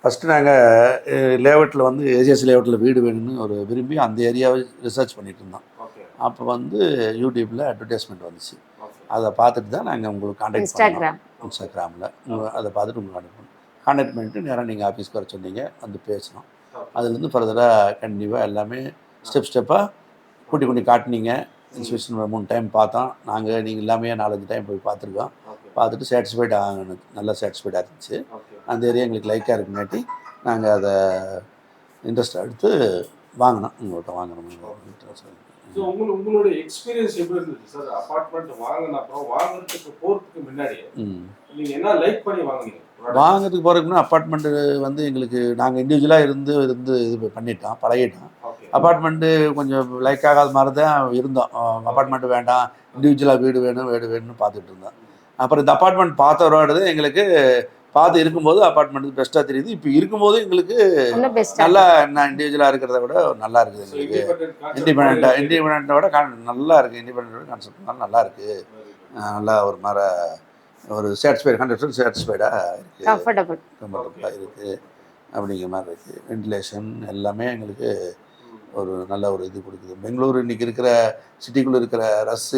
First நாங்கள் லேஅவுட்டில் வந்து AGS லேஅவுட்டில் வீடு வேணும்னு ஒரு விரும்பி அந்த ஏரியாவை ரிசர்ச் பண்ணிகிட்டு இருந்தோம். அப்போ வந்து யூடியூப்பில் அட்வர்டைஸ்மெண்ட் வந்துச்சு. அதை பார்த்துட்டு தான் நாங்கள் உங்களுக்கு காண்டாக்ட் பண்ணோம். இன்ஸ்டாகிராமில் அதை பார்த்துட்டு உங்களுக்கு காண்டாக்ட் பண்ணிட்டு நேராக நீங்கள் ஆஃபீஸ்க்கு வர சொன்னீங்க, வந்து பேசினோம். அதுலேருந்து ஃபர்தராக கண்டிப்பாக எல்லாமே ஸ்டெப்பாக கூட்டி காட்டினீங்க. இன்ஸ்பெக்ஷன் 3 டைம் பார்த்தோம். நீங்கள் எல்லாமே 4-5 டைம் போய் பார்த்துருக்கோம். பார்த்துட்டு சாட்டிஸ்ஃபைட் ஆகணும், நல்லா சாட்டிஸ்ஃபைடாக இருந்துச்சு. அந்த ஏரியா எங்களுக்கு லைக்காக இருக்குங்காட்டி நாங்கள் அதை இன்ட்ரெஸ்ட் எடுத்து வாங்கினோம். உங்கள்கிட்ட வாங்கணும். ஸோ உங்களுடைய எக்ஸ்பீரியன்ஸ் எப்படி இருந்துச்சு சார்? அப்பார்ட்மெண்ட் வாங்கின அப்புறம் வாங்குறதுக்கு போகிறதுக்கு முன்னாடி நீங்கள் என்ன லைக் பண்ணி வாங்குனீங்க? வாங்கிறதுக்கு போகிறதுக்குன்னா அப்பார்ட்மெண்ட்டு வந்து எங்களுக்கு நாங்கள் இண்டிவிஜுவலாக இருந்து இது பண்ணிட்டோம், பழகிட்டோம். அப்பார்ட்மெண்ட்டு கொஞ்சம் லைக் ஆகாத மாதிரி தான் இருந்தோம். அப்பார்ட்மெண்ட்டு வேண்டாம், இண்டிவிஜுவலாக வீடு வேணும்னு பார்த்துட்டு இருந்தோம். அப்புறம் இந்த அப்பார்ட்மெண்ட் பார்த்தவரோடது எங்களுக்கு பார்த்து இருக்கும்போது அப்பார்ட்மெண்ட்டுக்கு பெஸ்ட்டாக தெரியுது. இப்போ இருக்கும்போது எங்களுக்கு நல்லா இண்டிவிஜுவலாக இருக்கிறத விட நல்லா இருக்குது. எங்களுக்கு இண்டிபெண்டோட நல்லா இருக்குது. இண்டிபெண்டோட கான்செப்ட் நல்லா இருக்குது. நல்லா ஒரு மாதிரி ஒரு சாட்டிஸ்ஃபைடு 100% சாட்டிஸ்ஃபைடாக இருக்குது, கம்ஃபர்டபுளாக இருக்குது அப்படிங்கிற மாதிரி இருக்குது. வென்டிலேஷன் எல்லாமே எங்களுக்கு ஒரு நல்ல ஒரு இது கொடுக்குது. பெங்களூர் இன்றைக்கி இருக்கிற சிட்டிக்குள்ளே இருக்கிற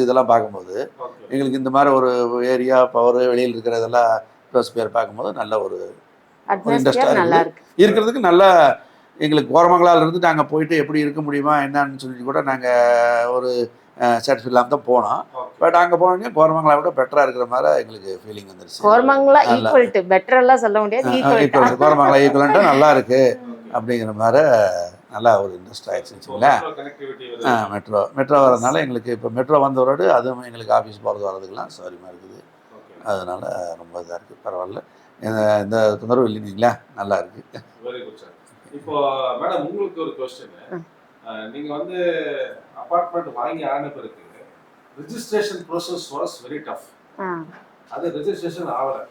இதெல்லாம் பார்க்கும்போது எங்களுக்கு இந்த மாதிரி ஒரு ஏரியா பவர் வெளியில் இருக்கிற இதெல்லாம் அட்மாஸ்பியர் பார்க்கும்போது நல்ல ஒரு இன்ட்ரெஸ்டாக இருக்கிறதுக்கு நல்லா எங்களுக்கு கோரமங்கலாலேருந்து நாங்கள் போயிட்டு எப்படி இருக்க முடியுமா என்னன்னு சொல்லிட்டு கூட நாங்கள் ஒரு சாட்டிஸ்ஃபை இல்லாமல் தான் போனோம். பட் அங்கே போனோடனே கோரமங்கலா விட பெட்டராக இருக்கிற மாதிரி எங்களுக்கு ஃபீலிங் வந்துருச்சு. கோரமங்கலா ஈக்குவல் பெட்டரெல்லாம் சொல்ல முடியாது, கோரமங்கலா ஈக்குவலண்ட்டாக நல்லா இருக்குது அப்படிங்கிற மாதிரி நல்லா ஒரு இன்ட்ரெஸ்ட் ஆகிடுச்சுங்களா. மெட்ரோ வரதுனால எங்களுக்கு இப்போ மெட்ரோ வந்தவரோடு அதுவும் எங்களுக்கு ஆஃபீஸ் போகிறது வரதுக்கெல்லாம் சௌகரியமாக இருக்குது. அதனால் ரொம்ப இதாக இருக்குது, பரவாயில்ல, எந்த தொந்தரவு இல்லைங்களா, நல்லா இருக்குது. Very good sir. இப்போ மேடம் உங்களுக்கு ஒரு கொஸ்டின். நீங்கள் வந்து அப்பார்ட்மெண்ட் வாங்கி ஆன பிறகு registration process was very tough. அது ரிஜிஸ்ட்ரேஷன் ஆகலை.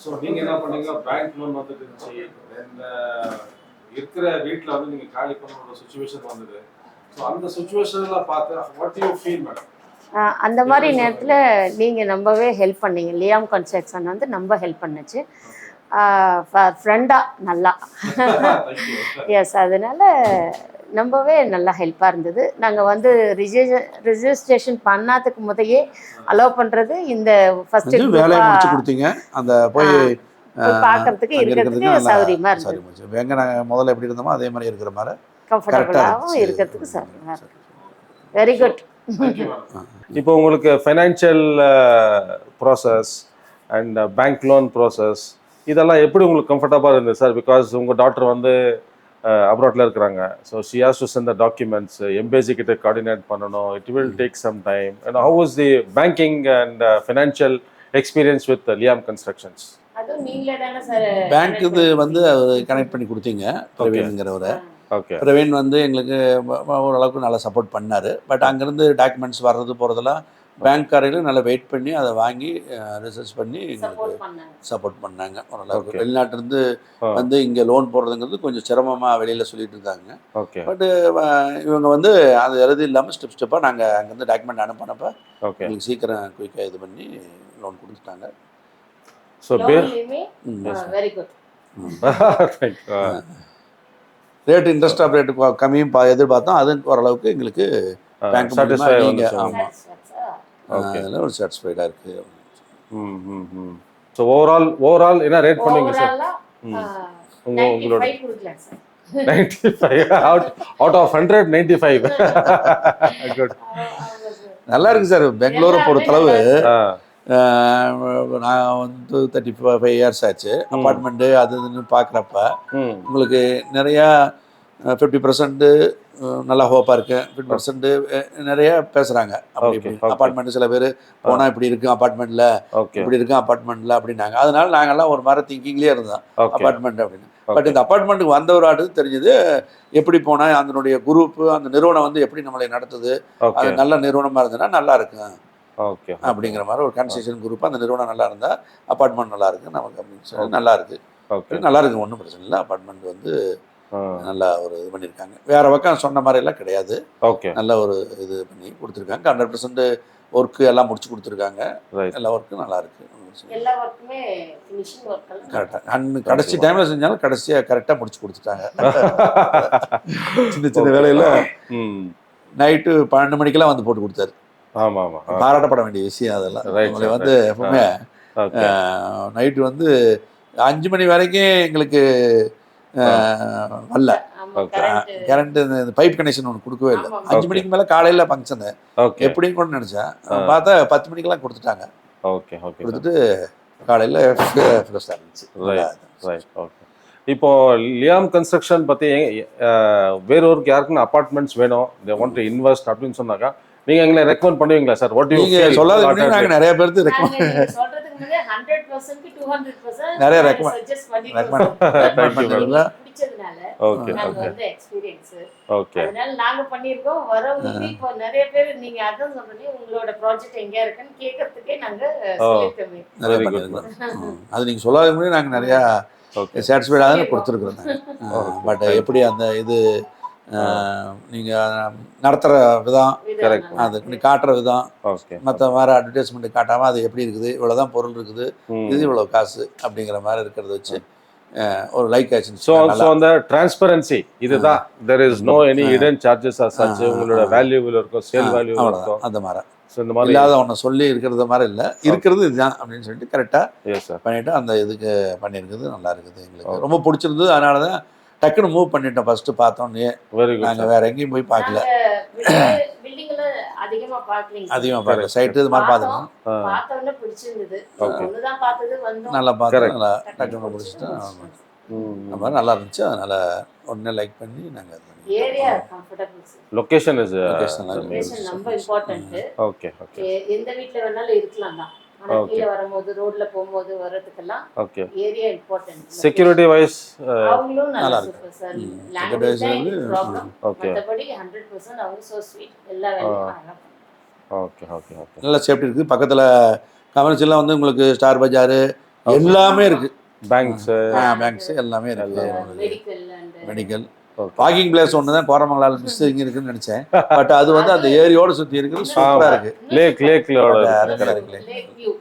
ஸோ நீங்கள் என்ன பண்ணீங்க, பேங்க் லோன் வந்துட்டு இருந்துச்சு, இருக்கிற வீட்டில் வந்து நீங்கள் காலி பண்ண சுச்சுவேஷன் வந்தது. ஸோ அந்த சுச்சுவேஷன்லாம் பார்த்து வாட் யூ ஃபீல் மேடம்? அந்த மாதிரி நேரத்தில் நீங்கள் ரொம்பவே ஹெல்ப் பண்ணீங்க. லியாம் கன்ஸ்ட்ரக்ஷன் வந்து ரொம்ப ஹெல்ப் பண்ணுச்சு, ஃப்ரெண்டாக நல்லா. எஸ், அதனால் ரொம்பவே நல்லா ஹெல்ப்பாக இருந்தது. நாங்கள் வந்து ரிஜிஸ்ட்ரேஷன் பண்ணாததுக்கு முதையே அலோவ் பண்ணுறது இந்த ஃபஸ்ட்டு வேலையை முடிச்சு கொடுத்தீங்க. அந்த போய் பார்க்கறதுக்கு இருக்கிறதுக்கு சௌகரியமாக இருந்தது. எங்கே நாங்கள் முதல்ல எப்படி இருந்தோமோ அதே மாதிரி இருக்கிற மாதிரி கம்ஃபர்டபுளாகவும் இருக்கிறதுக்கு சௌகரியமாக இருக்குது. Very good. இப்போ உங்களுக்கு financial process and bank loan process இதெல்லாம் எப்படி உங்களுக்கு கம்ஃபர்டபுளாக இருந்தது சார்? பிகாஸ் உங்கள் டாக்டர் வந்து அப்ராட்டில் இருக்கிறாங்க. So she has to send the documents, embassy கிட்ட கோஆர்டினேட் பண்ணணும். It will take some time. And how was the banking and financial experience with Liam constructions? Bank இது வந்து கனெக்ட் பண்ணி கொடுத்தீங்க பிரவீன்ங்கிறவரை. பிரவீன் வந்து எங்களுக்கு ஓரளவுக்கு நல்லா சப்போர்ட் பண்ணார். பட் அங்கேருந்து டாக்குமெண்ட்ஸ் வர்றது போகிறதெல்லாம் பேங்க் காரையில் நல்லா வெயிட் பண்ணி அதை வாங்கி ரிசர்ச் பண்ணி எங்களுக்கு சப்போர்ட் பண்ணாங்க ஓரளவுக்கு. வெளிநாட்டிலேருந்து வந்து இங்கே லோன் போடுறதுங்கிறது கொஞ்சம் சிரமமாக வெளியில் சொல்லிட்டு இருந்தாங்க. பட்டு இவங்க வந்து அது எழுதி இல்லாமல் ஸ்டெப்பாக நாங்கள் அங்கேருந்து டாக்குமெண்ட் அனுப்பினப்போ எங்களுக்கு சீக்கிரம் குயிக்காக இது பண்ணி லோன் கொடுத்துட்டாங்க. So very good. Rate interest of rate கம்மியும் எதிர்பார்த்தோம். அது ஓரளவுக்கு எங்களுக்கு பேங்க் அதில் ஒரு சாட்டிஸ்ஃபைடாக இருக்குது. ஸோ ஓவரால் என்ன ரேட் பண்ணுவீங்க சார்? உங்களோட 95 அவுட் ஆஃப் 100 95. குட், நல்லா இருக்குது சார். பெங்களூரை பொறுத்தளவு நான் வந்து 35 இயர்ஸ் ஆச்சு. அப்பார்ட்மெண்ட்டு அது இதுன்னு பார்க்குறப்ப உங்களுக்கு நிறையா 50% நல்லா ஹோப்பாக இருக்குது, 50% நிறைய பேசுகிறாங்க. அப்படி இப்படி அப்பார்ட்மெண்ட்டு சில பேர் போனால் இப்படி இருக்கும் அப்பார்ட்மெண்ட்டில், இப்படி இருக்கும் அப்பார்ட்மெண்ட்டில் அப்படின்னாங்க. அதனால நாங்கள்லாம் ஒரு மாதிரி திங்கிங்லேயே இருந்தோம் அப்பார்ட்மெண்ட் அப்படின்னு. பட் இந்த அப்பார்ட்மெண்ட்டுக்கு வந்தவராட்டு தெரிஞ்சது எப்படி போனால் அதனுடைய குரூப்பு அந்த நிறுவனம் வந்து எப்படி நம்மளை நடத்துது, அது நல்ல நிறுவனமாக இருந்ததுன்னா நல்லா இருக்கும் அப்படிங்கிற மாதிரி ஒரு கன்ஸ்ட்ரக்ஷன் குரூப். அந்த நிறுவனம் நல்லா இருந்தால் அப்பார்ட்மெண்ட் நல்லா இருக்குது நமக்கு அப்படின்னு சொல்லி நல்லா இருக்குது. நல்லா இருக்குது, ஒன்றும் பிரச்சனை இல்லை. அப்பார்ட்மெண்ட் வந்து நல்லா ஒரு இது பண்ணியிருக்காங்க. வேறு பக்கம் சொன்ன மாதிரிலாம் கிடையாது. நல்ல ஒரு இது பண்ணி கொடுத்துருக்காங்க. 100% ஒர்க்கு எல்லாம் முடிச்சு கொடுத்துருக்காங்க. ரைட். எல்லா ஒர்க்கும் நல்லா இருக்கு. எல்லா ஒர்க்குமே ஃபினிஷிங் ஒர்க் எல்லாம் கரெக்டாக கடைசி டைமில் செஞ்சாலும் கடைசியாக கரெக்டாக முடிச்சு கொடுத்துட்டாங்க. சின்ன சின்ன வேலையில் நைட்டு 12 மணிக்கெல்லாம் வந்து போட்டு கொடுத்தாரு. ஆமா ஆமா, பாராட்டப்பட வேண்டிய விஷயம் அதெல்லாம். உங்களை வந்து எப்பவுமே நைட்டு வந்து 5 மணி வரைக்கும் எங்களுக்கு வரல கரண்ட். இந்த பைப் கனெக்ஷன் ஒன்று கொடுக்கவே இல்லை. 5 மணிக்கு மேலே காலையில் ஃபங்க்ஷனு எப்படின்னு கூட நினச்சேன். பார்த்தா 10 மணிக்கெல்லாம் கொடுத்துட்டாங்க. ஓகே ஓகே, கொடுத்துட்டு காலையில் ஃப்ரெஷ்ஷாக இருந்துச்சு. ரைட். ஓகே. இப்போ லியாம் கன்ஸ்ட்ரக்ஷன் பற்றி வேறொருக்கு யாருக்குன்னு அப்பார்ட்மெண்ட்ஸ் வேணும், தே வாண்ட் டு இன்வெஸ்ட் அப்படின்னு சொன்னாக்கா நீங்கள் எங்களை ரெக்கமெண்ட் பண்ணுவீங்களா சார்? வாட் யூ நீங்கள் சொல்லாத நாங்கள் நிறைய பேருக்கு ரெக்கமெண்ட் சொல்றதுக்கு முன்னாடி 100% 200% நிறைய சஜஸ்ட் பிடிச்சதுனால ஓகே நாங்க ஓகே வந்து எக்ஸ்பீரியன்ஸ். ஓகே. அதனால நாங்க பண்ணிருக்கோம். வரவங்களுக்கு இப்போ நிறைய பேர் நீங்க அதான் சொல்றீங்க உங்களோட ப்ராஜெக்ட் எங்க இருக்குன்னு கேட்கறதுக்கே நாங்க சொல்லிட்டோமே. நிறைய பண்ணியிருக்கோம். அது நீங்கள் சொல்லாத முன்னாடி நாங்கள் நிறையா சாட்டிஸ்ஃபைடாக கொடுத்துருக்குறோம். பட் எப்படி அந்த இது நீங்கள் நடத்துகிற விதம், கரெக்ட், அது காட்டுற விதம், ஓகே, மற்ற மாதிரி அட்வர்டைஸ்மெண்ட் காட்டாமல் அது எப்படி இருக்குது, இவ்வளோதான் பொருள் இருக்குது, இது இவ்வளோ காசு அப்படிங்கிற மாதிரி இருக்கிறத வச்சு ஒரு லைக் ஆச்சு. ஸோ அந்த டிரான்ஸ்பரன்சி இதுதான். There is no any hidden charges or such. உங்களோட வேல்யூவில் இருக்கும், சேல் வேல்யூ இருக்கும், அந்த மாதிரி. ஸோ இந்த மாதிரி இல்லாத ஒன்று சொல்லி இருக்கிறது மாதிரி இல்லை, இருக்கிறது இதுதான் அப்படின்னு சொல்லிட்டு கரெக்டாக எஸ் சார் பண்ணிவிட்டு அந்த இதுக்கு பண்ணியிருக்குது. நல்லா இருக்குது, எங்களுக்கு ரொம்ப பிடிச்சிருந்தது. அதனால தான் டக்குன்னு மூவ் பண்ணிட்டோம். ஃபர்ஸ்ட் பார்த்தோன்னே வெரி குட். நாங்கள் வேற எங்கேயும் போய் பார்க்கல, பில்டிங்ல அதிகமா பார்க்கலீங்க. அதிகமாக பார்க்கல. சைட்டு இது மாதிரி பார்த்துக்கலாம். பார்த்தவொடனே பிடிச்சிருந்தது. ஒண்ணுதான் பார்த்தது வந்தோம். நல்லா பார்த்து நல்லா டக்குன்னு பிடிச்சிட்டு அந்த மாதிரி நல்லா இருந்துச்சு. அதனால உடனே லைக் பண்ணி நாங்கள் area comfortable. Location is location ரொம்ப இம்பார்ட்டன்ட். Okay okay. எந்த வீட்ல வேணாலும் இருக்கலாம் தான். ஆனா கீழ வரும்போது ரோட்ல போகும்போது வரதுக்கெல்லாம் okay area important. Security wise அவங்களும் நல்லா super sir. Language problem okay. மத்தபடி 100% அவங்க சோ ஸ்வீட். எல்லா வேலையும் நல்லா. Okay okay okay. நல்ல சேஃப்டி இருக்குது. பக்கத்தில் கமர்ஷியலாக வந்து உங்களுக்கு ஸ்டார் பஜாரு எல்லாமே இருக்குது. பேங்க்ஸ் எல்லாமே இருக்குது. Medical and medical walking place ஒன்று தான் கோரமங்கலால் மிஸ் இங்கே இருக்குன்னு நினச்சேன். பட் அது வந்து அந்த ஏரியோடு சுற்றி இருக்குது. சூப்பராக இருக்குது. லேக்லோட லேக் வியூ.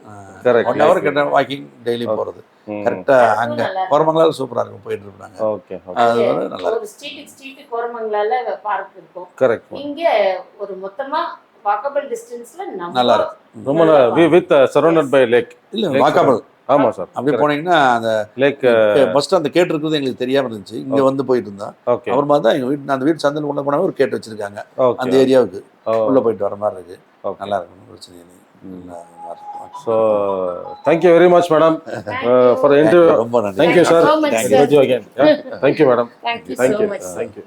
கரெக்ட். 1 hour கிட்ட வாக்கிங் டெய்லி போகிறது. கரெக்டாக அங்கே கோரமங்கலால் சூப்பராக இருக்கும். போயிட்டு இருப்பாங்க. ஓகே அது நல்லா ஒரு ஸ்ட்ரீட் கோரமங்கலால பார்க் இருக்கும். கரெக்ட். இங்க ஒரு மொத்தமா வாக்கபிள் டிஸ்டன்ஸ்ல நல்லா இருக்கும். ரொம்ப வித் சரௌண்டட் பை லேக். இல்லை வாக்கபிள். ஆமா சார். அப்படியே போனீங்கன்னா அந்த லேக் ஃபர்ஸ்ட் அந்த கேட் இருக்குது எங்களுக்கு தெரியாம இருந்துச்சு. இங்க வந்து போயிட்டு இருந்தோம். அப்புறமா தான் எங்க வீட்டு அந்த வீட்டு சந்தில் உள்ள போனவே ஒரு கேட் வச்சிருக்காங்க. அந்த ஏரியாவுக்கு உள்ள போயிட்டு வர மாதிரி இருக்கு. நல்லா இருக்கும், பிரச்சனை இல்லை. So thank you very much madam for the interview. ரொம்ப நன்றி. Thank you sir. Thank you so much, Thank you again. Thank you madam. Thank you Thank so you. much. Thank you.